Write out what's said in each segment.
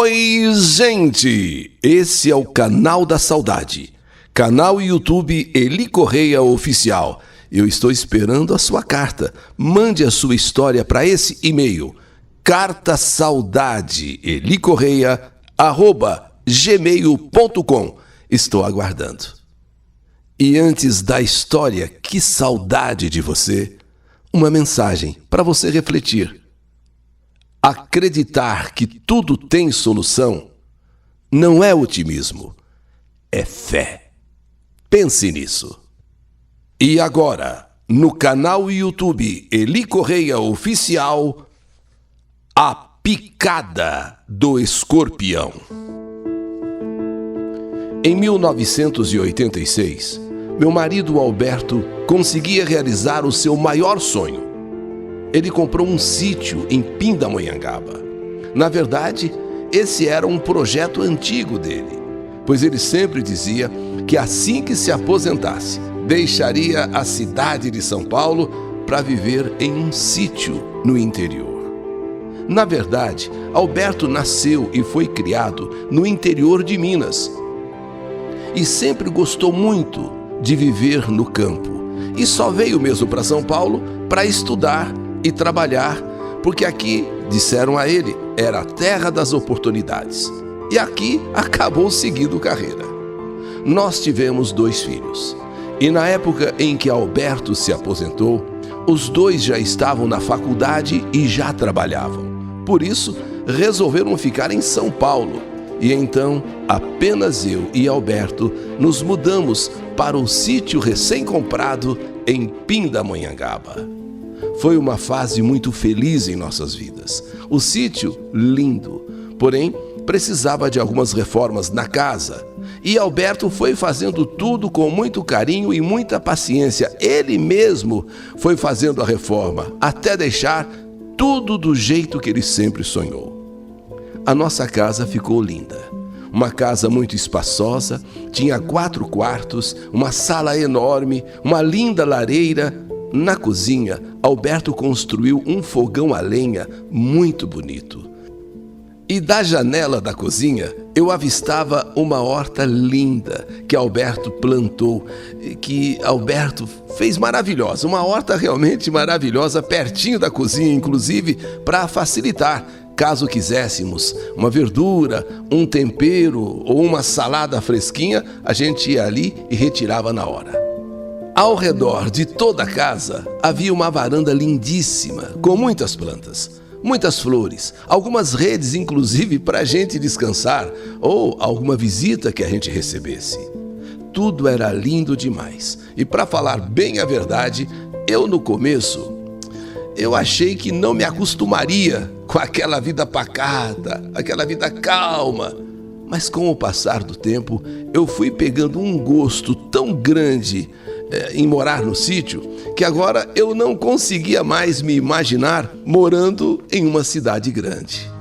Oi, gente! Esse é o Canal da Saudade. Canal YouTube Eli Correia Oficial. Eu estou esperando a sua carta. Mande a sua história para esse e-mail: cartasaudadeelicorreia@gmail.com. Estou aguardando. E antes da história, que saudade de você, uma mensagem para você refletir. Acreditar que tudo tem solução não é otimismo, é fé. Pense nisso. E agora, no canal YouTube Eli Correia Oficial, A Picada do Escorpião. Em 1986, meu marido Alberto conseguia realizar o seu maior sonho. Ele comprou um sítio em Pindamonhangaba. Na verdade, esse era um projeto antigo dele, pois ele sempre dizia que assim que se aposentasse, deixaria a cidade de São Paulo para viver em um sítio no interior. Na verdade, Alberto nasceu e foi criado no interior de Minas e sempre gostou muito de viver no campo e só veio mesmo para São Paulo para estudar e trabalhar, porque aqui, disseram a ele, era a terra das oportunidades. E aqui acabou seguindo carreira. Nós tivemos 2 filhos. E na época em que Alberto se aposentou, os 2 já estavam na faculdade e já trabalhavam. Por isso, resolveram ficar em São Paulo. E então, apenas eu e Alberto nos mudamos para o sítio recém-comprado em Pindamonhangaba. Foi uma fase muito feliz em nossas vidas. O sítio, lindo, porém, precisava de algumas reformas na casa. E Alberto foi fazendo tudo com muito carinho e muita paciência. Ele mesmo foi fazendo a reforma, até deixar tudo do jeito que ele sempre sonhou. A nossa casa ficou linda. Uma casa muito espaçosa, tinha 4 quartos, uma sala enorme, uma linda lareira. Na cozinha, Alberto construiu um fogão a lenha muito bonito. E da janela da cozinha, eu avistava uma horta linda que Alberto plantou, que Alberto fez maravilhosa. Uma horta realmente maravilhosa, pertinho da cozinha, inclusive, para facilitar. Caso quiséssemos uma verdura, um tempero ou uma salada fresquinha, a gente ia ali e retirava na hora. Ao redor de toda a casa havia uma varanda lindíssima, com muitas plantas, muitas flores, algumas redes inclusive para a gente descansar ou alguma visita que a gente recebesse. Tudo era lindo demais. E para falar bem a verdade, eu no começo, eu achei que não me acostumaria com aquela vida pacata, aquela vida calma. Mas com o passar do tempo, eu fui pegando um gosto tão grande em morar no sítio, que agora eu não conseguia mais me imaginar morando em uma cidade grande.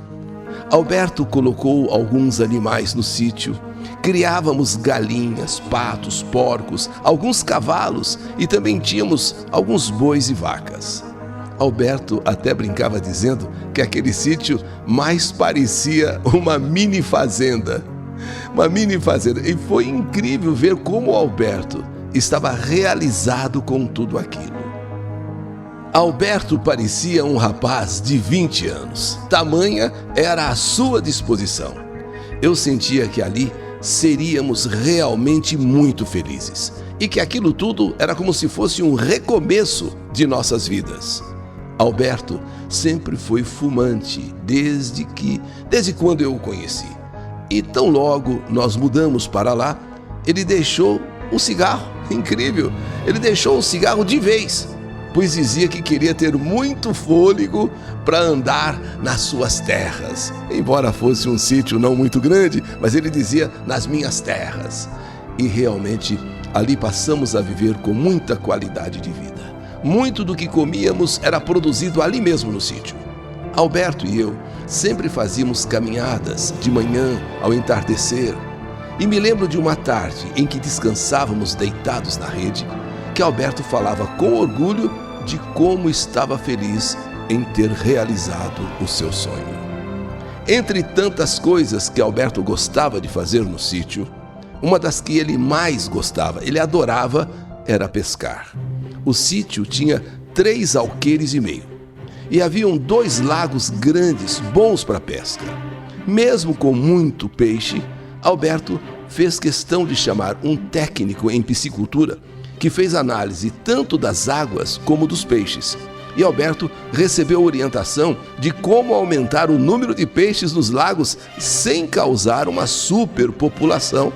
Alberto colocou alguns animais no sítio. Criávamos galinhas, patos, porcos, alguns cavalos e também tínhamos alguns bois e vacas. Alberto até brincava dizendo que aquele sítio mais parecia uma mini fazenda. Uma mini fazenda. E foi incrível ver como Alberto estava realizado com tudo aquilo. Alberto parecia um rapaz de 20 anos. Tamanha era a sua disposição. Eu sentia que ali seríamos realmente muito felizes e que aquilo tudo era como se fosse um recomeço de nossas vidas. Alberto sempre foi fumante desde quando eu o conheci. E tão logo nós mudamos para lá, ele deixou o cigarro. Incrível! Ele deixou o cigarro de vez, pois dizia que queria ter muito fôlego para andar nas suas terras. Embora fosse um sítio não muito grande, mas ele dizia nas minhas terras. E realmente ali passamos a viver com muita qualidade de vida. Muito do que comíamos era produzido ali mesmo no sítio. Alberto e eu sempre fazíamos caminhadas de manhã ao entardecer. E me lembro de uma tarde em que descansávamos deitados na rede, que Alberto falava com orgulho de como estava feliz em ter realizado o seu sonho. Entre tantas coisas que Alberto gostava de fazer no sítio, uma das que ele mais gostava, ele adorava, era pescar. O sítio tinha 3 alqueires e meio e haviam 2 lagos grandes, bons para pesca. Mesmo com muito peixe, Alberto fez questão de chamar um técnico em piscicultura que fez análise tanto das águas como dos peixes. E Alberto recebeu orientação de como aumentar o número de peixes nos lagos sem causar uma superpopulação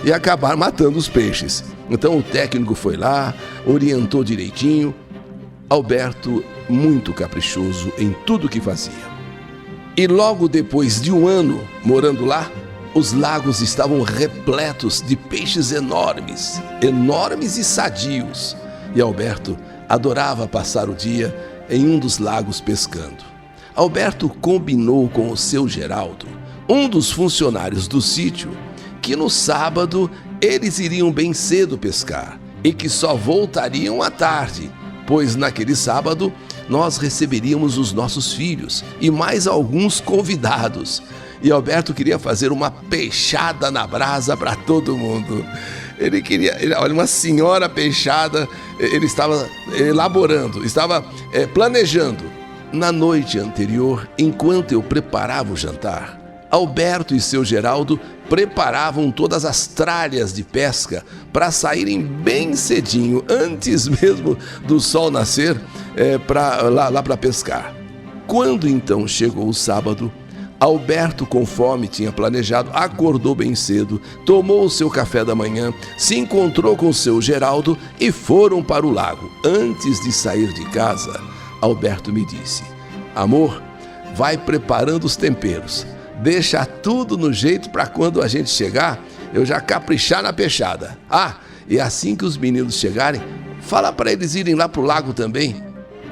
e acabar matando os peixes. Então o técnico foi lá, orientou direitinho. Alberto, muito caprichoso em tudo que fazia. E logo depois de 1 ano morando lá, os lagos estavam repletos de peixes enormes, enormes e sadios. E Alberto adorava passar o dia em um dos lagos pescando. Alberto combinou com o seu Geraldo, um dos funcionários do sítio, que no sábado eles iriam bem cedo pescar e que só voltariam à tarde, pois naquele sábado nós receberíamos os nossos filhos e mais alguns convidados. E Alberto queria fazer uma peixada na brasa para todo mundo. Ele queria, olha, uma senhora peixada, ele estava elaborando, estava planejando. Na noite anterior, enquanto eu preparava o jantar, Alberto e seu Geraldo preparavam todas as tralhas de pesca para saírem bem cedinho, antes mesmo do sol nascer, para pescar. Quando então chegou o sábado, Alberto, conforme tinha planejado, acordou bem cedo, tomou o seu café da manhã, se encontrou com seu Geraldo e foram para o lago. Antes de sair de casa, Alberto me disse: amor, vai preparando os temperos, deixa tudo no jeito para quando a gente chegar, eu já caprichar na peixada. Ah, e assim que os meninos chegarem, fala para eles irem lá pro lago também.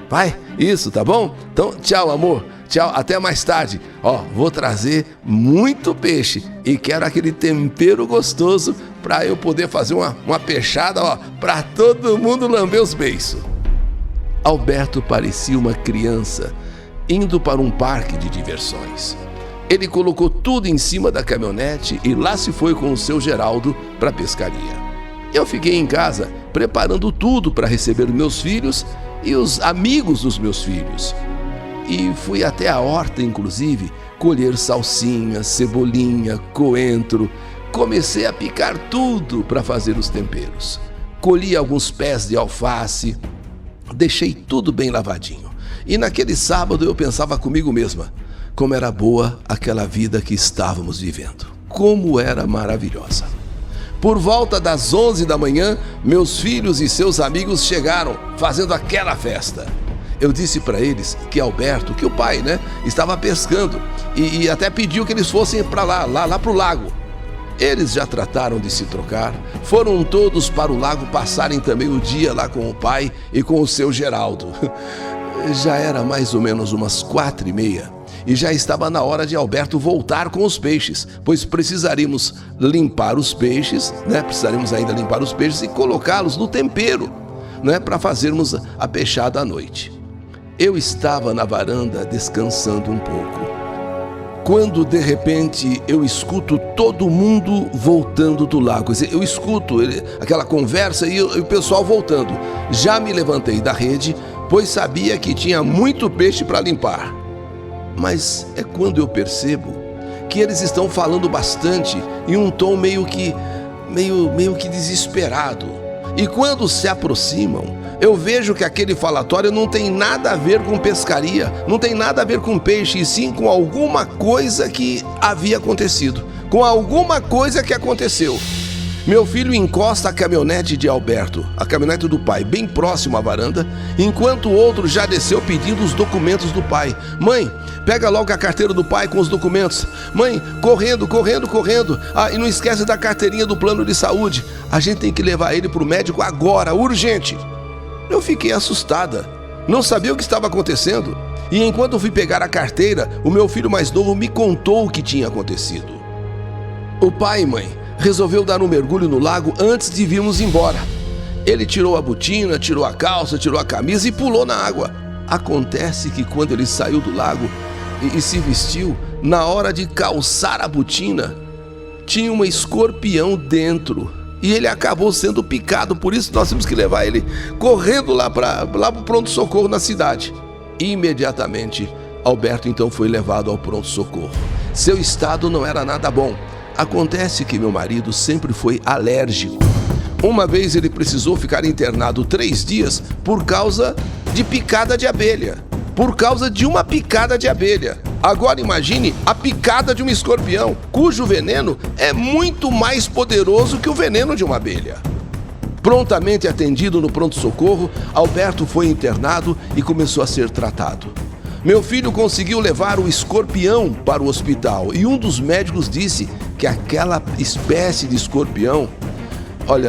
Vai, isso, tá bom? Então, tchau, amor. Tchau, até mais tarde. Vou trazer muito peixe e quero aquele tempero gostoso para eu poder fazer uma peixada, para todo mundo lamber os beiços. Alberto parecia uma criança indo para um parque de diversões. Ele colocou tudo em cima da caminhonete e lá se foi com o seu Geraldo para a pescaria. Eu fiquei em casa preparando tudo para receber meus filhos e os amigos dos meus filhos. E fui até a horta, inclusive, colher salsinha, cebolinha, coentro. Comecei a picar tudo para fazer os temperos. Colhi alguns pés de alface, deixei tudo bem lavadinho. E naquele sábado eu pensava comigo mesma, como era boa aquela vida que estávamos vivendo. Como era maravilhosa. Por volta das 11 da manhã, meus filhos e seus amigos chegaram, fazendo aquela festa. Eu disse para eles que Alberto, que o pai, estava pescando e até pediu que eles fossem para lá pro lago. Eles já trataram de se trocar, foram todos para o lago passarem também o dia lá com o pai e com o seu Geraldo. Já era mais ou menos umas 4h30 e já estava na hora de Alberto voltar com os peixes, pois precisaríamos limpar os peixes, precisaríamos ainda limpar os peixes e colocá-los no tempero, para fazermos a peixada à noite. Eu estava na varanda descansando um pouco, quando de repente eu escuto todo mundo voltando do lago. Eu escuto aquela conversa e o pessoal voltando. Já me levantei da rede, pois sabia que tinha muito peixe para limpar. Mas é quando eu percebo que eles estão falando bastante em um tom meio que desesperado. E quando se aproximam, eu vejo que aquele falatório não tem nada a ver com pescaria, não tem nada a ver com peixe, e sim com alguma coisa que havia acontecido, com alguma coisa que aconteceu. Meu filho encosta a caminhonete de Alberto, a caminhonete do pai, bem próximo à varanda, enquanto o outro já desceu pedindo os documentos do pai. Mãe, pega logo a carteira do pai com os documentos. Mãe, correndo. Ah, e não esquece da carteirinha do plano de saúde. A gente tem que levar ele para o médico agora, urgente. Eu fiquei assustada, não sabia o que estava acontecendo. E enquanto eu fui pegar a carteira, o meu filho mais novo me contou o que tinha acontecido. O pai e mãe resolveu dar um mergulho no lago antes de virmos embora. Ele tirou a botina, tirou a calça, tirou a camisa e pulou na água. Acontece que quando ele saiu do lago, e se vestiu, na hora de calçar a botina, tinha um escorpião dentro. E ele acabou sendo picado, por isso nós temos que levar ele correndo lá para o pronto-socorro na cidade. Imediatamente, Alberto então foi levado ao pronto-socorro. Seu estado não era nada bom. Acontece que meu marido sempre foi alérgico. Uma vez ele precisou ficar internado 3 dias por causa de picada de abelha. Por causa de uma picada de abelha. Agora imagine a picada de um escorpião, cujo veneno é muito mais poderoso que o veneno de uma abelha. Prontamente atendido no pronto-socorro, Alberto foi internado e começou a ser tratado. Meu filho conseguiu levar o escorpião para o hospital e um dos médicos disse que aquela espécie de escorpião,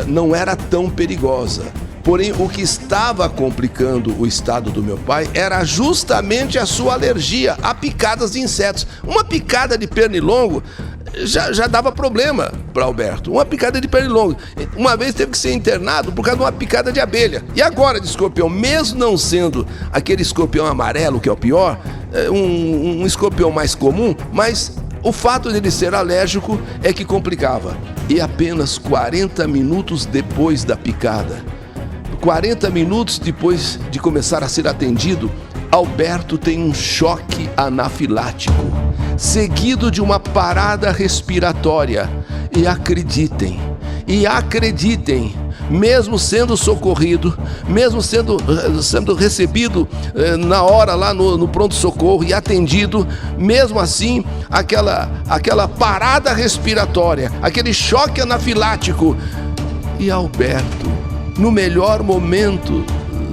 não era tão perigosa. Porém, o que estava complicando o estado do meu pai era justamente a sua alergia a picadas de insetos. Uma picada de pernilongo já dava problema para Alberto. Uma picada de pernilongo. Uma vez teve que ser internado por causa de uma picada de abelha. E agora de escorpião, mesmo não sendo aquele escorpião amarelo, que é o pior, um escorpião mais comum, mas o fato dele ser alérgico é que complicava. E apenas 40 minutos depois da picada, 40 minutos depois de começar a ser atendido, Alberto tem um choque anafilático, seguido de uma parada respiratória. E acreditem, mesmo sendo socorrido, mesmo sendo recebido na hora lá no pronto-socorro e atendido, mesmo assim, aquela parada respiratória, aquele choque anafilático. E Alberto, no melhor momento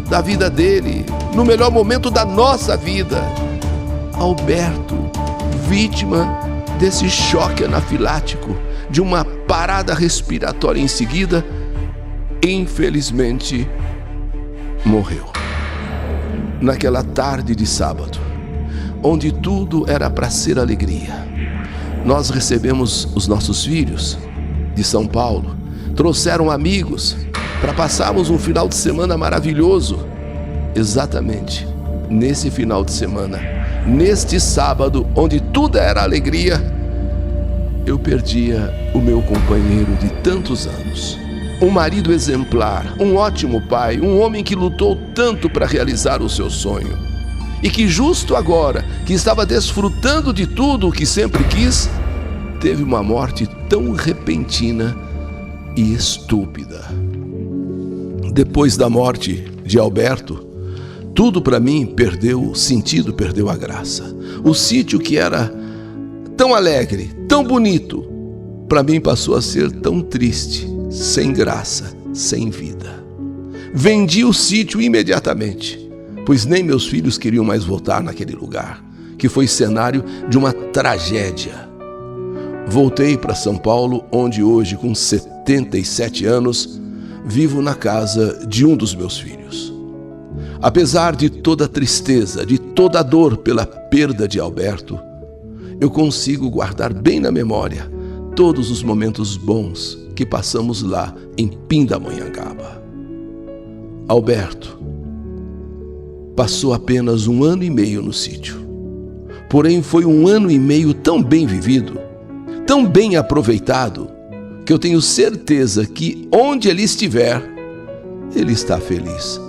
da vida dele, no melhor momento da nossa vida, Alberto, vítima desse choque anafilático, de uma parada respiratória em seguida, infelizmente morreu. Naquela tarde de sábado, onde tudo era para ser alegria, nós recebemos os nossos filhos de São Paulo, trouxeram amigos para passarmos um final de semana maravilhoso. Exatamente nesse final de semana, neste sábado, onde tudo era alegria, eu perdia o meu companheiro de tantos anos. Um marido exemplar, um ótimo pai, um homem que lutou tanto para realizar o seu sonho. E que justo agora, que estava desfrutando de tudo o que sempre quis, teve uma morte tão repentina e estúpida. Depois da morte de Alberto, tudo para mim perdeu sentido, perdeu a graça. O sítio que era tão alegre, tão bonito, para mim passou a ser tão triste, sem graça, sem vida. Vendi o sítio imediatamente, pois nem meus filhos queriam mais voltar naquele lugar, que foi cenário de uma tragédia. Voltei para São Paulo, onde hoje, com 77 anos, vivo na casa de um dos meus filhos. Apesar de toda a tristeza, de toda a dor pela perda de Alberto, eu consigo guardar bem na memória todos os momentos bons que passamos lá em Pindamonhangaba. Alberto passou apenas 1 ano e meio no sítio. Porém, foi 1 ano e meio tão bem vivido, tão bem aproveitado, que eu tenho certeza que onde ele estiver, ele está feliz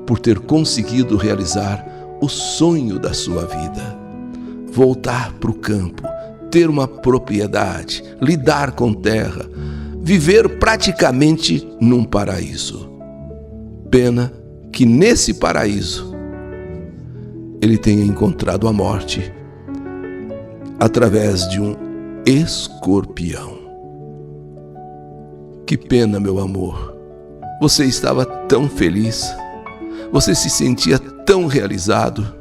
por ter conseguido realizar o sonho da sua vida. Voltar para o campo, ter uma propriedade, lidar com terra, viver praticamente num paraíso. Pena que nesse paraíso ele tenha encontrado a morte através de um escorpião. Que pena, meu amor. Você estava tão feliz, você se sentia tão realizado.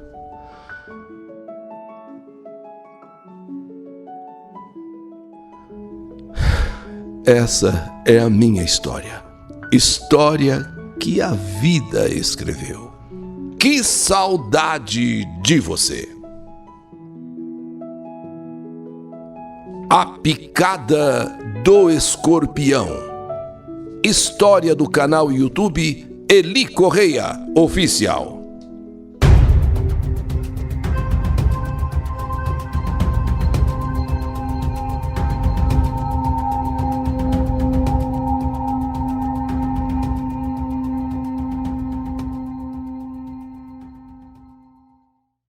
Essa é a minha história. História que a vida escreveu. Que saudade de você! A picada do escorpião. História do canal YouTube Eli Correia Oficial.